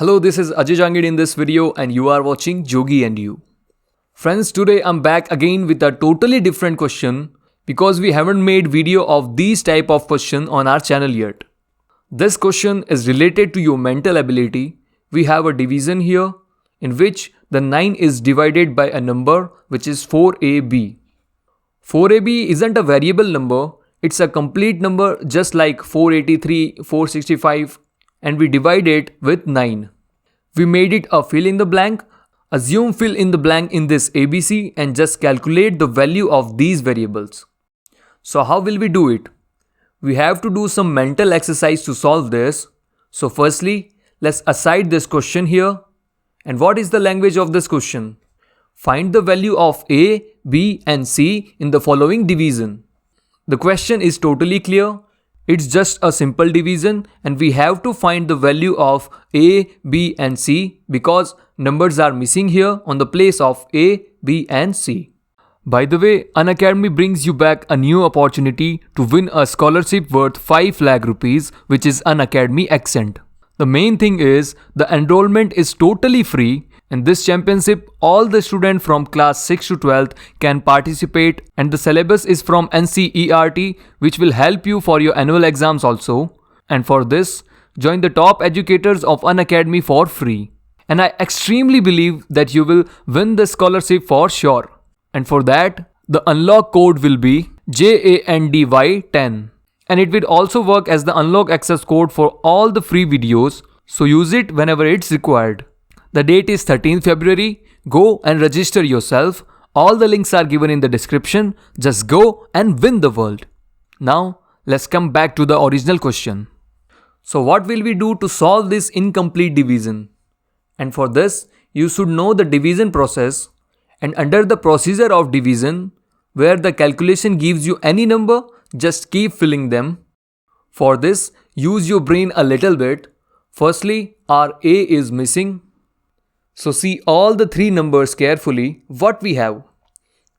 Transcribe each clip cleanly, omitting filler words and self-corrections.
Hello, this is Ajay Jangid in this video and you are watching Jogi and You. Friends, today I'm back again with a totally different question because we haven't made video of these type of question on our channel yet. This question is related to your mental ability. We have a division here in which the 9 is divided by a number which is 4ab. 4ab isn't a variable number, it's a complete number just like 483, 465 and we divide it with 9. We made it a fill in the blank. Assume fill in the blank in this ABC and just calculate the value of these variables. So how will we do it? We have to do some mental exercise to solve this. So firstly, let's aside this question here. And what is the language of this question? Find the value of A, B and C in the following division. The question is totally clear. It's just a simple division and we have to find the value of A, B and C because numbers are missing here on the place of A, B and C. By the way, Unacademy brings you back a new opportunity to win a scholarship worth 5 lakh rupees which is Unacademy Accent. The main thing is the enrollment is totally free. In this championship, all the students from class 6 to 12th can participate and the syllabus is from NCERT which will help you for your annual exams also. And for this, join the top educators of Unacademy for free. And I extremely believe that you will win the scholarship for sure. And for that, the unlock code will be JANDY10. And it will also work as the unlock access code for all the free videos. So use it whenever it's required. The date is 13th February. Go and register yourself. All the links are given in the description. Just go and win the world. Now, let's come back to the original question. So what will we do to solve this incomplete division? And for this, you should know the division process. And under the procedure of division, where the calculation gives you any number, just keep filling them. For this, use your brain a little bit. Firstly, our A is missing. So see all the 3 numbers carefully. What we have?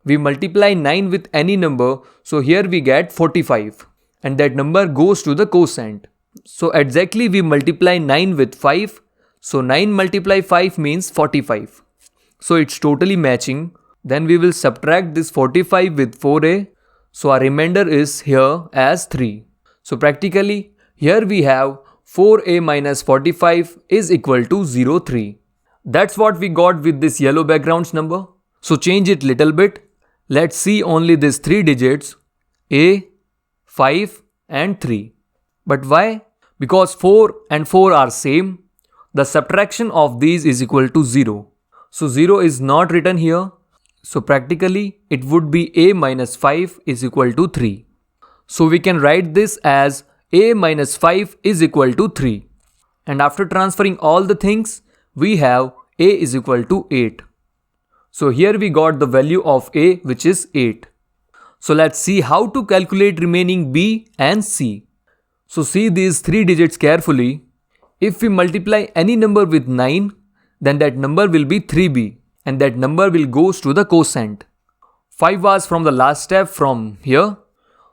We multiply 9 with any number. So here we get 45. And that number goes to the quotient. So exactly we multiply 9 with 5. So 9 multiply 5 means 45. So it's totally matching. Then we will subtract this 45 with 4a. So our remainder is here as 3. So practically here we have 4a minus 45 is equal to 03. That's what we got with this yellow background's number. So change it little bit. Let's see only these 3 digits. A, 5 and 3. But why? Because 4 and 4 are same. The subtraction of these is equal to 0. So 0 is not written here. So practically it would be a minus 5 is equal to 3. So we can write this as a minus 5 is equal to 3. And after transferring all the things, we have a is equal to 8. So here we got the value of a which is 8. So let's see how to calculate remaining b and c. So see these 3 digits carefully. If we multiply any number with 9, then that number will be 3b and that number will goes to the quotient. 5 was from the last step from here.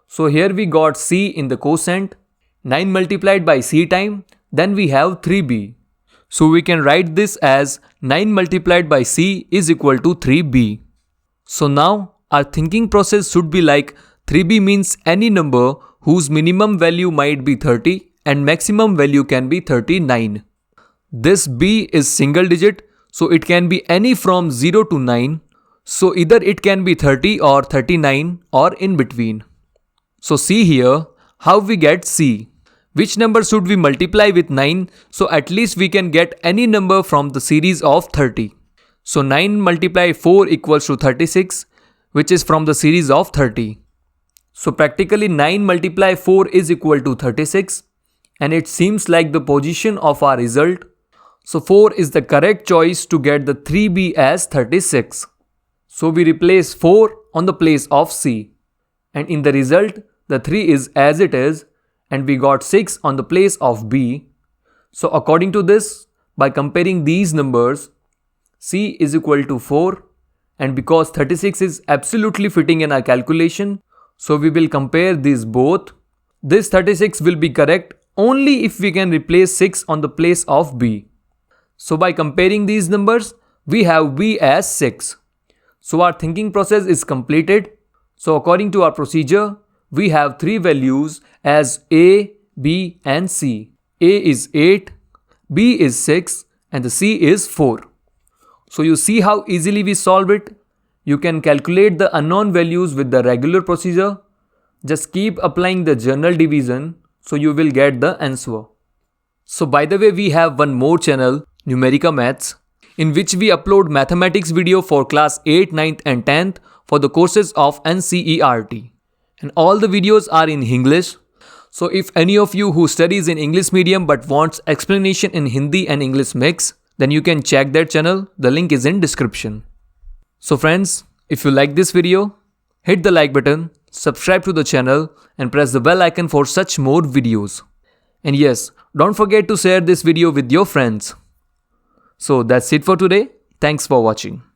So here we got c in the quotient. 9 multiplied by c time, then we have 3b. So we can write this as 9 multiplied by c is equal to 3b. So now our thinking process should be like 3b means any number whose minimum value might be 30 and maximum value can be 39. This b is single digit, so it can be any from 0 to 9. So either it can be 30 or 39 or in between. So see here how we get c. Which number should we multiply with 9 so at least we can get any number from the series of 30. So 9 multiply 4 equals to 36 which is from the series of 30. So practically 9 multiply 4 is equal to 36 and it seems like the position of our result. So 4 is the correct choice to get the 3b as 36. So we replace 4 on the place of c and in the result the 3 is as it is. And we got 6 on the place of b. So according to this, by comparing these numbers, c is equal to 4 and because 36 is absolutely fitting in our calculation, so we will compare these both. This 36 will be correct only if we can replace 6 on the place of b. So by comparing these numbers, we have B as 6. So our thinking process is completed. So according to our procedure, we have 3 values as A, B and C. A is 8, B is 6 and the C is 4. So you see how easily we solve it. You can calculate the unknown values with the regular procedure. Just keep applying the general division so you will get the answer. So by the way, we have one more channel, Numerica Maths, in which we upload mathematics video for class 8, 9th and 10th for the courses of NCERT. And all the videos are in English. So if any of you who studies in English medium but wants explanation in Hindi and English mix, then you can check that channel. The link is in description. So friends, if you like this video, hit the like button, subscribe to the channel and press the bell icon for such more videos. And yes, don't forget to share this video with your friends. So that's it for today. Thanks for watching.